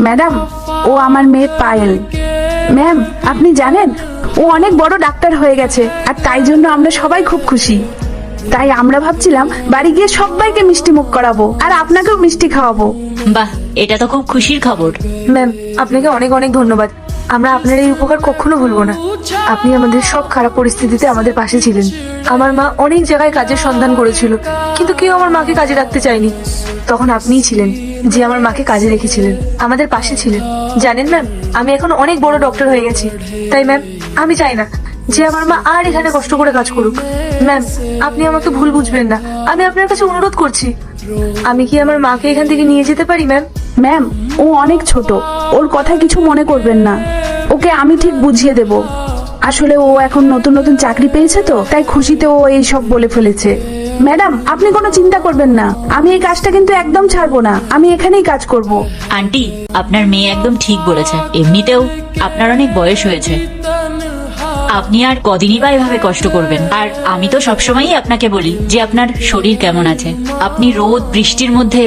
Madam, ও আমার মেয়ে Payel. Ma'am, আপনি জানেন ও অনেক বড় ডাক্তার হয়ে গেছে, আর তাই জন্য আমরা সবাই খুব খুশি। তাই আমরা ভাবছিলাম বাড়ি গিয়ে সবাইকে মিষ্টি মুখ করাবো, আর আপনাকেও মিষ্টি খাওয়াবো। বাহ, এটা তো খুব খুশির খবর। ম্যাম, আপনাকে অনেক অনেক ধন্যবাদ। আমরা আপনার এই উপকার কখনো ভুলবো না। আপনি আমাদের সব খারাপ পরিস্থিতিতে আমাদের পাশে ছিলেন। আমার মা অনেক জায়গায় কাজের সন্ধান করেছিল, কিন্তু কেউ আমার মাকে কাজে রাখতে চায়নি। তখন আপনিই ছিলেন যে আমার মাকে কাজে রেখেছিলেন, আমাদের পাশে ছিলেন। জানেন ম্যাম, আমি এখন অনেক বড় ডক্টর হয়ে গেছি। তাই ম্যাম, আমি চাই না যে আমার মা আর এখানে কষ্ট করে কাজ করুক। ম্যাম, আপনি আমাকে ভুল বুঝবেন না। আমি আপনার কাছে অনুরোধ করছি, আমি কি আমার মাকে এখান থেকে নিয়ে যেতে পারি ম্যাম? ম্যাম, ও অনেক ছোট, ওর কথা কিছু মনে করবেন না। ওকে আমি ঠিক বুঝিয়ে দেব। আসলে ও এখন নতুন নতুন চাকরি পেয়েছে, তো তাই খুশিতে ও এই সব বলে ফেলেছে। ম্যাডাম, আপনি কোনো চিন্তা করবেন না, আমি এই কাজটা কিন্তু একদম ছাড়বো না, আমি এখানেই কাজ করব। আন্টি, আপনার মেয়ে একদম ঠিক বলেছে। এমনিতেও আপনার অনেক বয়স হয়েছে, আপনি আর কদিনই বা এভাবে কষ্ট করবেন। আর আমি তো সবসময়ই আপনাকে বলি যে আপনার শরীর কেমন আছে। আপনি রোদ বৃষ্টির মধ্যে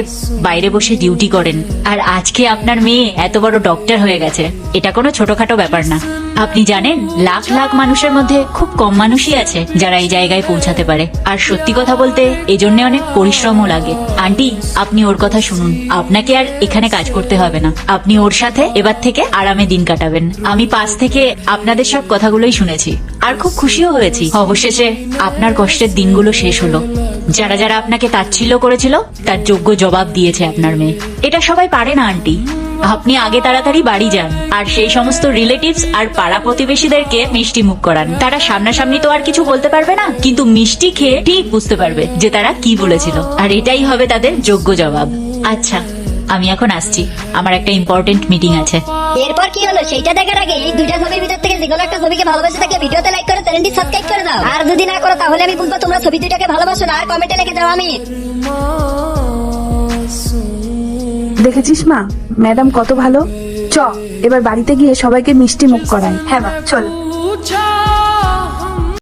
বাইরে বসে ডিউটি করেন, আর আজকে আপনার মেয়ে এত বড় ডক্টর হয়ে গেছে। এটা কোনো ছোটখাটো ব্যাপার না। আপনি জানেন, লাখ লাখ মানুষের মধ্যে খুব কম মানুষই আছে যারা এই জায়গায় পৌঁছাতে পারে। আর সত্যি কথা বলতে এজন্য অনেক পরিশ্রমও লাগে। আন্টি, আপনি ওর কথা শুনুন। আপনাকে আর এখানে কাজ করতে হবে না, আপনি ওর সাথে এবার থেকে আরামে দিন কাটাবেন। আমি পাশ থেকে আপনাদের সব কথাগুলোই শুনেছি, আর খুব খুশিও হয়েছি। অবশেষে আপনার কষ্টের দিনগুলো শেষ হলো। যারা যারা আপনাকে তাচ্ছিল্য করেছিল তার যোগ্য জবাব দিয়েছে আপনার মেয়ে। এটা সবাই পারে না আন্টি। আপনি আগে তাড়াতাড়ি বাড়ি যান, আর সেই সমস্ত রিলেটিভস আর পাড়া প্রতিবেশীদেরকে মিষ্টি মুখ করান। তারা সামনাসামনি তো আর কিছু বলতে পারবে না, কিন্তু মিষ্টি খেয়ে ঠিক বুঝতে পারবে যে তারা কি বলেছিল, আর এটাই হবে তাদের যোগ্য জবাব। আচ্ছা, আমি এখন আসছি, আমার একটা ইম্পর্টেন্ট মিটিং আছে। এরপর কি হলো সেইটা দেখার আগে এই দুইটা ছবির ভিতর থেকে যেকোনো একটা ছবিকে ভালোবাসে থাকলে ভিডিওতে লাইক করে চ্যানেলটি সাবস্ক্রাইব করে দাও। আর যদি না করো তাহলে আমি বলবো তোমরা ছবি দুইটাকে ভালোবাসো না, আর কমেন্টে লিখে দাও আমি। দেখেছিস মা, ম্যাডাম কত ভালো। চ, এবার বাড়িতে গিয়ে সবাইকে মিষ্টি মুখ করাই। হ্যাঁ মা, চলো।